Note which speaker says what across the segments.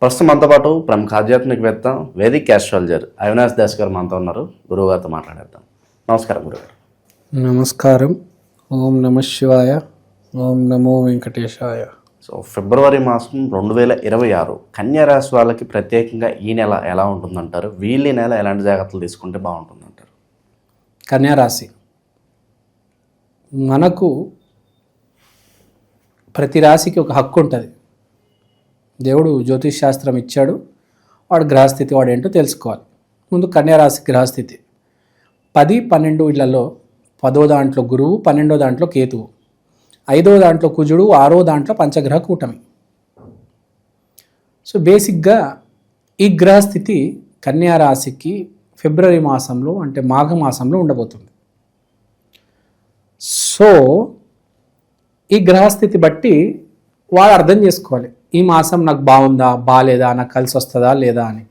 Speaker 1: ప్రస్తుతం మనతో పాటు ప్రముఖ ఆధ్యాత్మికవేత్త వేదిక్ ఆస్ట్రాలజర్ అవినాష్ దాస్ గారు మనతో ఉన్నారు. గురువుగారితో మాట్లాడేద్దాం. నమస్కారం గురుగారు.
Speaker 2: నమస్కారం. ఓం నమ శివాయ. ఓం నమో వెంకటేశాయ.
Speaker 1: సో ఫిబ్రవరి మాసం 2026 కన్యా రాశి వాళ్ళకి ప్రత్యేకంగా ఈ నెల ఎలా ఉంటుందంటారు? వీళ్ళు ఈ నెల ఎలాంటి జాగ్రత్తలు తీసుకుంటే బాగుంటుందంటారు?
Speaker 2: కన్యా రాశి మనకు ప్రతి రాశికి ఒక హక్కు ఉంటుంది. దేవుడు జ్యోతిష్ శాస్త్రం ఇచ్చాడు. వాడు గ్రహస్థితి వాడు ఏంటో తెలుసుకోవాలి. ముందు కన్యా రాశి గ్రహస్థితి 10, 12 ఇళ్లలో 10వ దాంట్లో గురువు, 12వ దాంట్లో కేతువు, 5వ దాంట్లో కుజుడు, 6వ దాంట్లో పంచగ్రహ కూటమి. సో బేసిక్గా ఈ గ్రహస్థితి కన్యా రాశికి ఫిబ్రవరి మాసంలో అంటే మాఘమాసంలో ఉండబోతుంది. సో ఈ గ్రహస్థితి బట్టి వాడు అర్థం చేసుకోవాలి, ఈ మాసం నాకు బాగుందా బాగాలేదా, నాకు కలిసి వస్తుందా లేదా అని.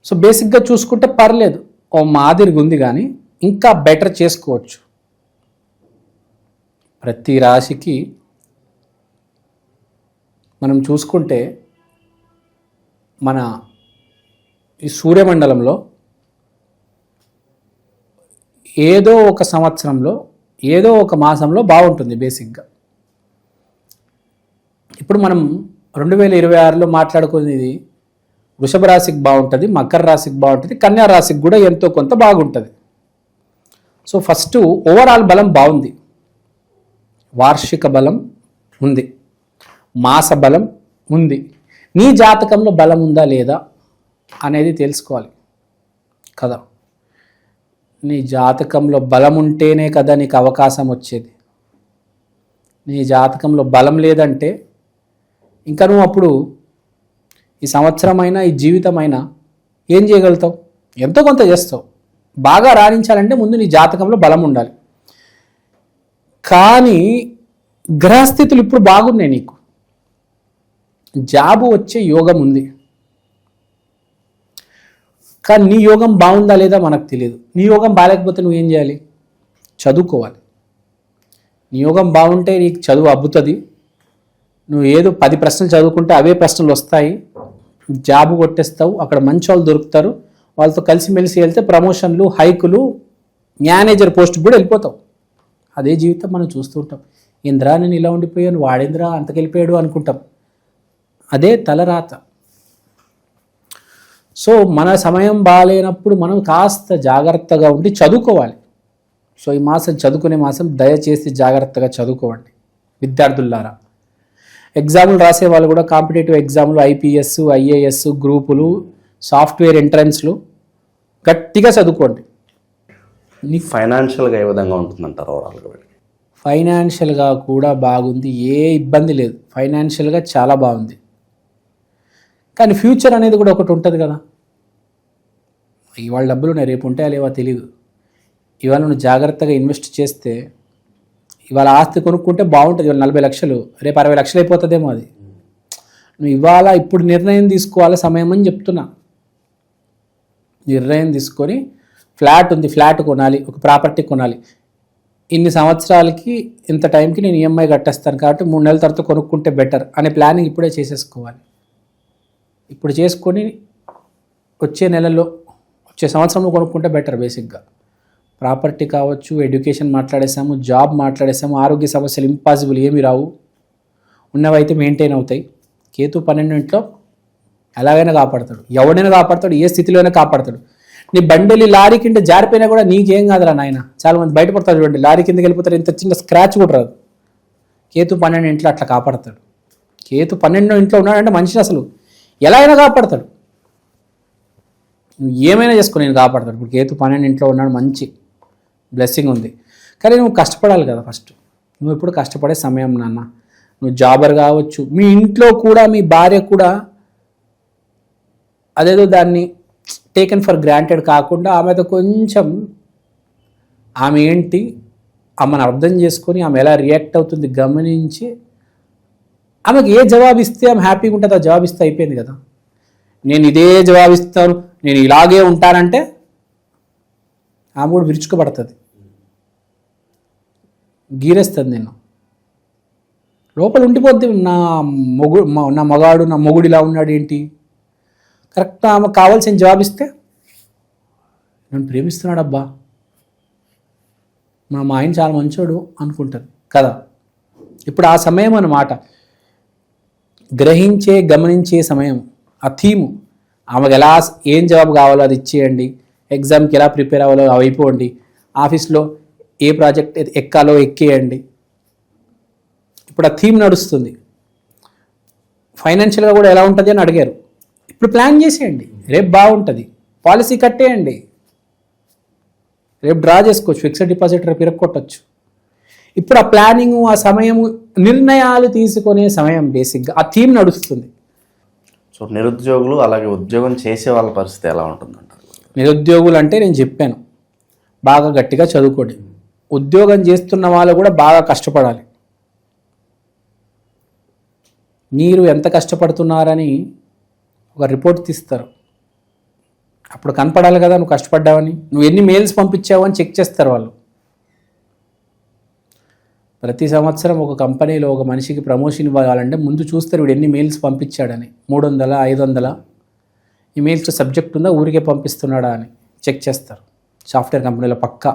Speaker 2: సో బేసిక్గా చూసుకుంటే పర్లేదు, ఓ మాదిరిగా ఉంది, కానీ ఇంకా బెటర్ చేసుకోవచ్చు. ప్రతి రాశికి మనం చూసుకుంటే మన ఈ సూర్యమండలంలో ఏదో ఒక సంవత్సరంలో ఏదో ఒక మాసంలో బాగుంటుంది బేసిక్గా. ఇప్పుడు మనం 2026లో మాట్లాడుకునేది వృషభ రాశికి బాగుంటుంది, మకర రాశికి బాగుంటుంది, కన్యా రాశికి కూడా ఎంతో కొంత బాగుంటుంది. సో ఫస్ట్ ఓవరాల్ బలం బాగుంది, వార్షిక బలం ఉంది, మాస బలం ఉంది. నీ జాతకంలో బలం ఉందా లేదా అనేది తెలుసుకోవాలి కదా. నీ జాతకంలో బలం ఉంటేనే కదా నీకు అవకాశం వచ్చేది. నీ జాతకంలో బలం లేదంటే ఇంకా నువ్వు అప్పుడు ఈ సంవత్సరమైనా ఈ జీవితమైనా ఏం చేయగలుగుతావు? ఎంతో కొంత చేస్తావు. బాగా రాణించాలంటే ముందు నీ జాతకంలో బలం ఉండాలి. కానీ గ్రహస్థితులు ఇప్పుడు బాగున్నాయి, నీకు జాబు వచ్చే యోగం ఉంది. కానీ నీ యోగం బాగుందా లేదా మనకు తెలియదు. నీ యోగం బాగాలేకపోతే నువ్వేం చేయాలి? చదువుకోవాలి. నీ యోగం బాగుంటే నీకు చదువు అబ్బుతుంది. నువ్వు ఏదో 10 ప్రశ్నలు చదువుకుంటే అవే ప్రశ్నలు వస్తాయి, జాబు కొట్టేస్తావు, అక్కడ మంచి వాళ్ళు దొరుకుతారు, వాళ్ళతో కలిసిమెలిసి వెళ్తే ప్రమోషన్లు, హైకులు, మేనేజర్ పోస్ట్కి కూడా వెళ్ళిపోతావు. అదే జీవితం మనం చూస్తుంటాం. ఇంద్రా నేను ఇలా ఉండిపోయాను, వాడేంద్రా అంతకెళ్ళిపోయాడు అనుకుంటాం. అదే తలరాత. సో మన సమయం బాగాలేనప్పుడు మనం కాస్త జాగ్రత్తగా ఉండి చదువుకోవాలి. సో ఈ మాసం చదువుకునే మాసం, దయచేసి జాగ్రత్తగా చదువుకోండి విద్యార్థులారా. ఎగ్జాములు రాసే వాళ్ళు కూడా కాంపిటేటివ్ ఎగ్జాములు, ఐపీఎస్, ఐఏఎస్, గ్రూపులు, సాఫ్ట్వేర్ ఎంట్రన్స్లు గట్టిగా చదువుకోండి.
Speaker 1: నీకు ఫైనాన్షియల్గా ఏ విధంగా ఉంటుందంటారు ఓవరాల్గా?
Speaker 2: ఫైనాన్షియల్గా కూడా బాగుంది, ఏ ఇబ్బంది లేదు. ఫైనాన్షియల్గా చాలా బాగుంది. కానీ ఫ్యూచర్ అనేది కూడా ఒకటి ఉంటుంది కదా. ఇవాళ డబ్బులు ఉన్నాయి, రేపు ఉంటాయా లేవా తెలియదు. ఇవాళ నువ్వు జాగ్రత్తగా ఇన్వెస్ట్ చేస్తే ఇవాళ ఆస్తి కొనుక్కుంటే బాగుంటుంది. ఇవాళ 40 లక్షలు, రేపు 60 లక్షలు అయిపోతుందేమో. అది నువ్వు ఇవాళ ఇప్పుడు నిర్ణయం తీసుకోవాలి, సమయం అని చెప్తున్నా. నిర్ణయం తీసుకొని ఫ్లాట్ ఉంది, ఫ్లాట్ కొనాలి, ఒక ప్రాపర్టీ కొనాలి, ఇన్ని సంవత్సరాలకి ఇంత టైంకి నేను ఈఎంఐ కట్టేస్తాను కాబట్టి 3 నెలల తర్వాత కొనుక్కుంటే బెటర్ అనే ప్లానింగ్ ఇప్పుడే చేసేసుకోవాలి. ఇప్పుడు చేసుకొని వచ్చే నెలలో, వచ్చే సంవత్సరంలో కొనుక్కుంటే బెటర్. బేసిక్గా ప్రాపర్టీ కావచ్చు, ఎడ్యుకేషన్ మాట్లాడేసాము, జాబ్ మాట్లాడేసాము, ఆరోగ్య సమస్యలు ఇంపాసిబుల్, ఏమి రావు, ఉన్నవైతే మెయింటైన్ అవుతాయి. కేతు 12 ఇంట్లో ఎలాగైనా కాపాడతాడు, ఎవడైనా కాపాడతాడు, ఏ స్థితిలోనే కాపాడతాడు. నీ బండెలి లారీ కింద జారిపోయినా కూడా నీకేం కాదురా నాయన. చాలా మంది బయటపడతారు చూడండి, లారీ కిందకి వెళ్ళిపోతారు, ఇంత చిన్న స్క్రాచ్ కూడా రాదు. కేతు 12 ఇంట్లో అట్లా కాపాడతాడు. కేతు 12 ఇంట్లో ఉన్నాడంటే మనిషిని అసలు ఎలా అయినా కాపాడతాడు. నువ్వు ఏమైనా చేసుకో, నేను కాపాడతాడు. ఇప్పుడు కేతు 12 ఇంట్లో ఉన్నాడు, మంచి బ్లెస్సింగ్ ఉంది. కానీ నువ్వు కష్టపడాలి కదా. ఫస్ట్ నువ్వు ఎప్పుడు కష్టపడే సమయం నాన్న. నువ్వు జాబర్ కావచ్చు, మీ ఇంట్లో కూడా మీ భార్య కూడా అదేదో దాన్ని టేకెన్ ఫర్ గ్రాంటెడ్ కాకుండా ఆమెతో కొంచెం ఆమె ఏంటి, ఆమెను అర్థం చేసుకొని ఆమె ఎలా రియాక్ట్ అవుతుంది గమనించి ఆమెకు ఏ జవాబు ఇస్తే ఆమె హ్యాపీగా ఉంటుంది ఆ జవాబు ఇస్తే అయిపోయింది కదా. నేను ఇదే జవాబు ఇస్తాను, నేను ఇలాగే ఉంటానంటే ఆమె కూడా విరుచుకుపడుతుంది, గీరేస్తుంది నేను. లోపల ఉండిపోద్ది, నా మగాడు నా మొగుడు ఇలా ఉన్నాడు ఏంటి. కరెక్ట్ ఆమె కావాల్సిన జాబ్ ఇస్తే నన్ను ప్రేమిస్తున్నాడు అబ్బా, మా ఆయన చాలా మంచోడు అనుకుంటారు కదా. ఇప్పుడు ఆ సమయం అన్నమాట, గ్రహించే గమనించే సమయం. ఆ థీము ఆమెకు ఎలా ఏం జవాబు కావాలో అది ఇచ్చేయండి, ఎగ్జామ్కి ఎలా ప్రిపేర్ అవ్వాలో అవి అయిపోండి, ఆఫీస్లో ఏ ప్రాజెక్ట్ ఎక్కాలో ఎక్కేయండి. ఇప్పుడు ఆ థీమ్ నడుస్తుంది. ఫైనాన్షియల్గా కూడా ఎలా ఉంటుంది అని అడిగారు. ఇప్పుడు ప్లాన్ చేసేయండి, రేపు బాగుంటుంది, పాలసీ కట్టేయండి, రేపు డ్రా చేసుకోవచ్చు, ఫిక్స్డ్ డిపాజిట్ రేపు ఇరక్కొట్టచ్చు. ఇప్పుడు ఆ ప్లానింగ్, ఆ సమయము, నిర్ణయాలు తీసుకునే సమయం బేసిక్గా ఆ థీమ్ నడుస్తుంది.
Speaker 1: సో నిరుద్యోగులు అలాగే ఉద్యోగం చేసే వాళ్ళ పరిస్థితి ఎలా ఉంటుందంటారు?
Speaker 2: నిరుద్యోగులు అంటే నేను చెప్పాను, బాగా గట్టిగా చదువుకోండి. ఉద్యోగం చేస్తున్న వాళ్ళు కూడా బాగా కష్టపడాలి. మీరు ఎంత కష్టపడుతున్నారని ఒక రిపోర్ట్ తీస్తారు, అప్పుడు కనపడాలి కదా నువ్వు కష్టపడ్డావని. నువ్వు ఎన్ని మెయిల్స్ పంపించావు అని చెక్ చేస్తారు వాళ్ళు. ప్రతి సంవత్సరం ఒక కంపెనీలో ఒక మనిషికి ప్రమోషన్ ఇవ్వాలంటే ముందు చూస్తారు వీడు ఎన్ని మెయిల్స్ పంపించాడని. 300, 500 ఈ మెయిల్స్ సబ్జెక్ట్ ఉందా, ఊరికే పంపిస్తున్నాడా అని చెక్ చేస్తారు సాఫ్ట్వేర్ కంపెనీలో. పక్కా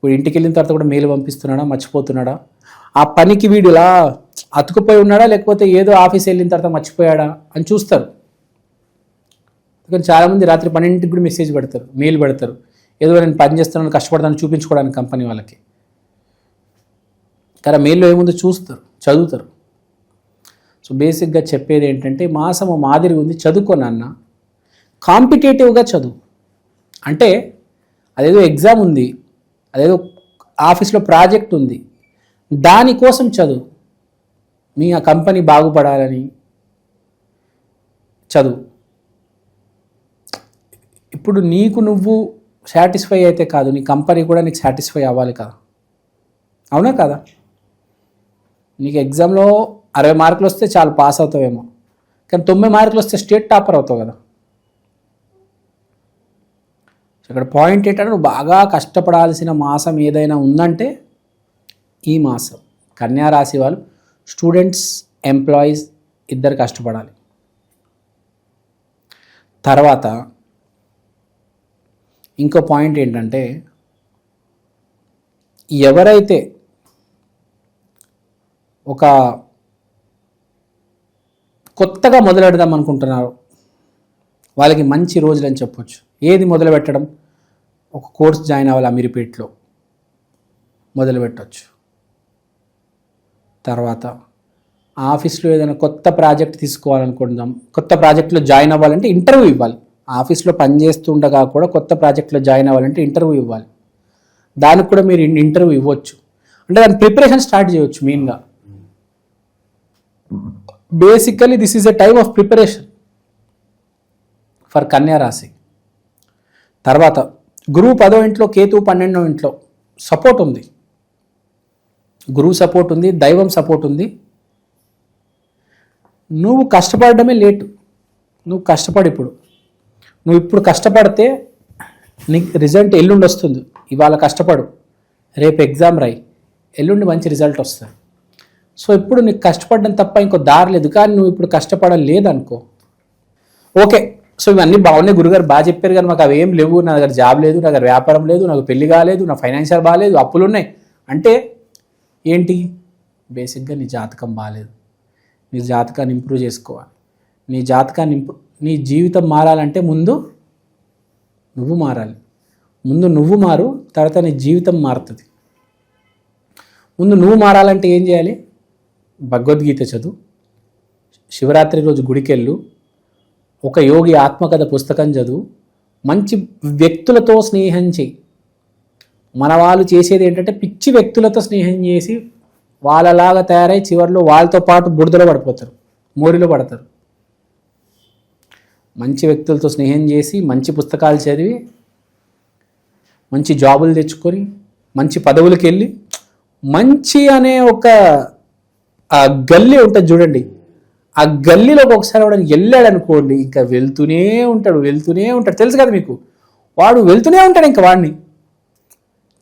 Speaker 2: వీడు ఇంటికి వెళ్ళిన తర్వాత కూడా మెయిల్ పంపిస్తున్నాడా, మర్చిపోతున్నాడా, ఆ పనికి వీడు ఇలా అతుకుపోయి ఉన్నాడా, లేకపోతే ఏదో ఆఫీస్ వెళ్ళిన తర్వాత మర్చిపోయాడా అని చూస్తారు. కానీ చాలామంది రాత్రి 12ంటికి కూడా మెసేజ్ పెడతారు, మెయిల్ పెడతారు, ఏదో నేను పని చేస్తున్నాను కష్టపడతాను చూపించుకోవడానికి కంపెనీ వాళ్ళకి. కానీ మెయిల్లో ఏముందో చూస్తారు, చదువుతారు. సో బేసిక్గా చెప్పేది ఏంటంటే, మాసము మాదిరి ఉంది, చదువుకోనన్న కాంపిటేటివ్గా చదువు. అంటే అదేదో ఎగ్జామ్ ఉంది, అదేదో ఆఫీస్లో ప్రాజెక్ట్ ఉంది, దానికోసం చదువు. మీ ఆ కంపెనీ బాగుపడాలని చదువు. ఇప్పుడు నీకు నువ్వు సాటిస్ఫై అయితే కాదు, నీ కంపెనీ కూడా నీకు సాటిస్ఫై అవ్వాలి కదా, అవునా కదా. నీకు ఎగ్జామ్లో 60 మార్కులు వస్తే చాలు, పాస్ అవుతావేమో, కానీ 9 మార్కులు వస్తే స్టేట్ టాపర్ అవుతావు కదా. ఇక్కడ పాయింట్ ఏంటంటే, నువ్వు బాగా కష్టపడాల్సిన మాసం ఏదైనా ఉందంటే ఈ మాసం. కన్యా రాశి వాళ్ళు, స్టూడెంట్స్, ఎంప్లాయీస్ ఇద్దరు కష్టపడాలి. తర్వాత ఇంకో పాయింట్ ఏంటంటే, ఎవరైతే ఒక కొత్తగా మొదలెడదాం అనుకుంటున్నారో వాళ్ళకి మంచి రోజులు అని చెప్పొచ్చు. ఏది మొదలు పెట్టడం, ఒక కోర్స్ జాయిన్ అవ్వాలి, అమీర్పేట్లో మొదలు పెట్టవచ్చు. తర్వాత ఆఫీస్లో ఏదైనా కొత్త ప్రాజెక్ట్ తీసుకోవాలనుకుందాం, కొత్త ప్రాజెక్ట్లో జాయిన్ అవ్వాలంటే ఇంటర్వ్యూ ఇవ్వాలి. ఆఫీస్లో పనిచేస్తుండగా కూడా కొత్త ప్రాజెక్ట్లో జాయిన్ అవ్వాలంటే ఇంటర్వ్యూ ఇవ్వాలి. దానికి కూడా మీరు ఇంటర్వ్యూ ఇవ్వచ్చు, అంటే దాని ప్రిపరేషన్ స్టార్ట్ చేయవచ్చు. మెయిన్గా basically this is a time of preparation for కన్యా రాశి. తర్వాత గురువు 10వ ఇంట్లో, కేతు 12వ ఇంట్లో సపోర్ట్ ఉంది. గురువు సపోర్ట్ ఉంది, దైవం సపోర్ట్ ఉంది. నువ్వు కష్టపడడమే లేటు. నువ్వు కష్టపడి నువ్వు ఇప్పుడు కష్టపడితే నీకు రిజల్ట్ ఎల్లుండి వస్తుంది. ఇవాళ కష్టపడు, రేపు ఎగ్జామ్ రాయి, ఎల్లుండి మంచి రిజల్ట్ వస్తుంది. సో ఇప్పుడు నీకు కష్టపడడం తప్ప ఇంకో దారి లేదు. కానీ నువ్వు ఇప్పుడు కష్టపడలేదనుకో, ఓకే సో ఇవన్నీ బాగున్నాయి గురుగారు, బాగా చెప్పారు, కానీ మాకు అవి ఏం లేవు, నా దగ్గర జాబ్ లేదు, నా దగ్గర వ్యాపారం లేదు, నాకు పెళ్లి కాలేదు, నా ఫైనాన్షియల్ బాగాలేదు, అప్పులు ఉన్నాయి అంటే ఏంటి? బేసిక్గా నీ జాతకం బాగాలేదు. నీ జాతకాన్ని ఇంప్రూవ్ చేసుకోవాలి. నీ జీవితం మారాలంటే ముందు నువ్వు మారాలి. ముందు నువ్వు మారు, తర్వాత నీ జీవితం మారుతుంది. ముందు నువ్వు మారాలంటే ఏం చేయాలి? భగవద్గీత చదువు, శివరాత్రి రోజు గుడికెళ్ళు, ఒక యోగి ఆత్మకథ పుస్తకం చదువు, మంచి వ్యక్తులతో స్నేహం చేయి. మన వాళ్ళు చేసేది ఏంటంటే పిచ్చి వ్యక్తులతో స్నేహం చేసి వాళ్ళలాగా తయారై చివరిలో వాళ్ళతో పాటు బురదలో పడిపోతారు, మోరిలో పడతారు. మంచి వ్యక్తులతో స్నేహం చేసి, మంచి పుస్తకాలు చదివి, మంచి జాబులు తెచ్చుకొని, మంచి పదవులకు వెళ్ళి, మంచి అనే ఒక ఆ గల్లీ ఉంటుంది చూడండి, ఆ గల్లీలోకి ఒకసారి వాడు వెళ్ళాడు అనుకోండి, ఇంకా వెళ్తూనే ఉంటాడు. తెలుసు కదా మీకు, వాడు వెళ్తూనే ఉంటాడు. ఇంకా వాడిని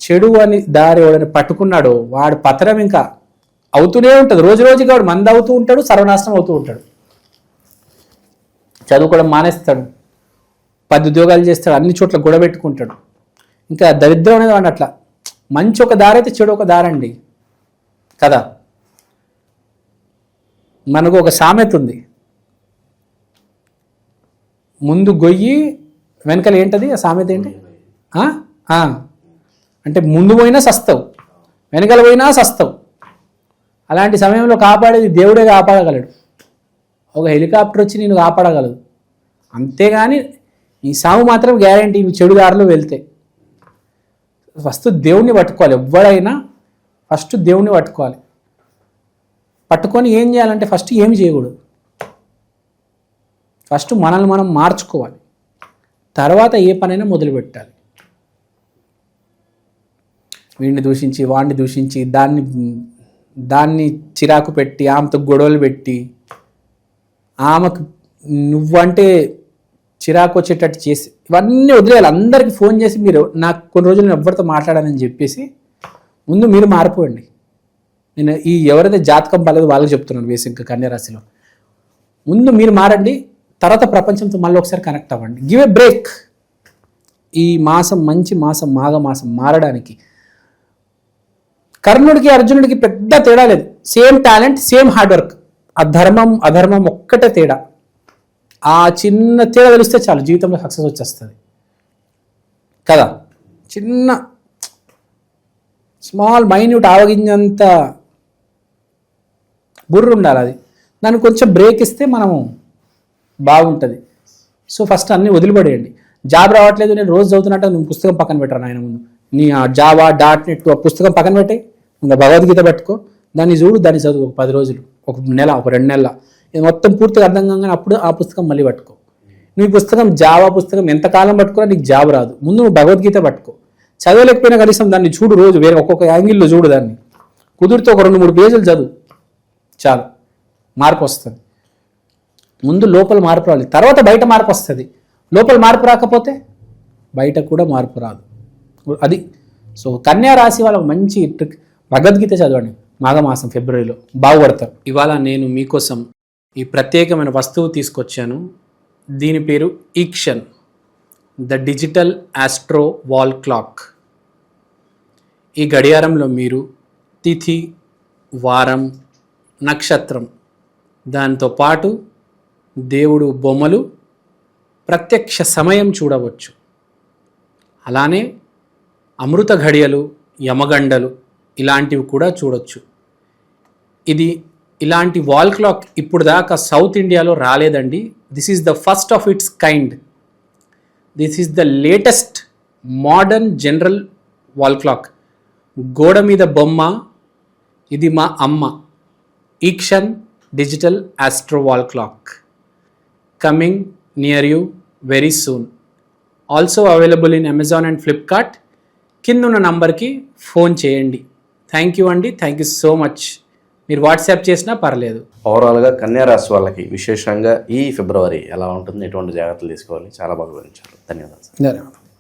Speaker 2: చెడు అని దారి వాడిని పట్టుకున్నాడు, వాడు పతనం ఇంకా అవుతూనే ఉంటుంది, రోజు రోజుకి వాడు మంది అవుతూ ఉంటాడు, సర్వనాశనం అవుతూ ఉంటాడు. చదువుకోవడం మానేస్తాడు, 10 ఉద్యోగాలు చేస్తాడు, అన్ని చోట్ల గొడవ పెట్టుకుంటాడు. ఇంకా దరిద్రం అనేది వాడిని అట్లా. మంచి ఒక దారి అయితే చెడు ఒక దారండి కదా. మనకు ఒక సామెత ఉంది, ముందు గొయ్యి వెనకలు ఏంటది ఆ సామెత ఏంటి? అంటే ముందు పోయినా సస్తావు, వెనకలు పోయినా సస్తావు. అలాంటి సమయంలో కాపాడేది దేవుడే కాపాడగలడు. ఒక హెలికాప్టర్ వచ్చి నేను కాపాడగలదు, అంతేగాని ఈ సాగు మాత్రం గ్యారంటీ నువ్వు చెడు దారిలో వెళ్తే. ఫస్ట్ దేవుణ్ణి పట్టుకోవాలి. ఎవడైనా ఫస్ట్ దేవుణ్ణి పట్టుకోవాలి. పట్టుకొని ఏం చేయాలంటే ఫస్ట్ ఏమి చేయకూడదు, ఫస్ట్ మనల్ని మనం మార్చుకోవాలి, తర్వాత ఏ పనైనా మొదలు పెట్టాలి. వీడిని దూషించి వాడిని దూషించి దాన్ని చిరాకు పెట్టి ఆమెతో గొడవలు పెట్టి ఆమెకు నువ్వంటే చిరాకు వచ్చేటట్టు చేసి ఇవన్నీ వదిలేయాలి. అందరికీ ఫోన్ చేసి మీరు నాకు కొన్ని రోజులు నేను ఎవరితో మాట్లాడానని చెప్పేసి ముందు మీరు మారిపోండి. నేను ఈ ఎవరైతే జాతకం బాలేదో వాళ్ళకి చెప్తున్నాను, బేసిక్గా కన్యారాశిలో ముందు మీరు మారండి, తర్వాత ప్రపంచంతో మళ్ళీ ఒకసారి కనెక్ట్ అవ్వండి. Give a break. ఈ మాసం మంచి మాసం, మాఘమాసం మారడానికి కర్ణుడికి అర్జునుడికి పెద్ద తేడా లేదు. Same talent, same hard work. అధర్మం ఒక్కటే తేడా. ఆ చిన్న తేడా తెలిస్తే చాలు, జీవితంలో సక్సెస్ వచ్చేస్తుంది కదా. చిన్న స్మాల్ మైన్యూట్ ఆవగింజంత బుర్ర ఉండాలి. అది దానికి కొంచెం బ్రేక్ ఇస్తే మనము బాగుంటుంది. సో ఫస్ట్ అన్నీ వదిలిపడేయండి. జాబ్ రావట్లేదు, నేను రోజు చదువుతున్నట్టు నువ్వు పుస్తకం పక్కన పెట్టాను ఆయన ముందు. నీ ఆ జావా .net పుస్తకం పక్కన పెట్టాయి, ఇంకా భగవద్గీత పెట్టుకో, దాన్ని చూడు, దాన్ని చదువు ఒక 10 రోజులు, ఒక నెల, ఒక 2 నెలల, ఇది మొత్తం పూర్తిగా అర్థం కాగానే అప్పుడు ఆ పుస్తకం మళ్ళీ పట్టుకో. నీ పుస్తకం జావా పుస్తకం ఎంతకాలం పట్టుకున్నా నీకు జాబ్ రాదు. ముందు నువ్వు భగవద్గీత పట్టుకో. చదవలేకపోయినా కనీసం దాన్ని చూడు, రోజు వేరే ఒక్కొక్క యాంగిల్లో చూడు, దాన్ని కుదిరితే ఒక 2-3 పేజీలు చదువు, చాలు, మార్పు వస్తుంది. ముందు లోపల మార్పు రావాలి, తర్వాత బయట మార్పు వస్తుంది. లోపల మార్పు రాకపోతే బయట కూడా మార్పు రాదు. అది సో కన్యా రాశి వాళ్ళకు మంచి ట్రిక్, భగవద్గీత చదవండి మాఘమాసం ఫిబ్రవరిలో, బాగుపడతారు. ఇవాళ నేను మీకోసం ఈ ప్రత్యేకమైన వస్తువు తీసుకొచ్చాను. దీని పేరు ఈక్షన్, the digital astro wall clock. ఈ గడియారంలో మీరు తిథి, వారం, నక్షత్రం, దాంతో పాటు దేవుడు బొమ్మలు, ప్రత్యక్ష సమయం చూడవచ్చు. అలానే అమృత ఘడియలు, యమగండలు ఇలాంటివి కూడా చూడొచ్చు. ఇలాంటి వాల్ క్లాక్ ఇప్పుడు దాకా సౌత్ ఇండియాలో రాలేదండి. This is the first of its kind. This is the latest modern general wall clock. గోడ మీద బొమ్మ, ఇది మా అమ్మ. ఈక్షన్ digital astro wall clock coming near you very soon. Also available in Amazon and Flipkart. కింద ఉన్న నంబర్కి ఫోన్ చేయండి. థ్యాంక్ యూ అండి, థ్యాంక్ యూ సో మచ్. మీరు వాట్సాప్ చేసినా పర్లేదు.
Speaker 1: ఓవరాల్గా కన్యా రాశి వాళ్ళకి విశేషంగా ఈ ఫిబ్రవరి ఎలా ఉంటుంది, ఎటువంటి జాగ్రత్తలు తీసుకోవాలి, చాలా బాగా వివరించారు. ధన్యవాదాలు.
Speaker 2: ధన్యవాదాలు.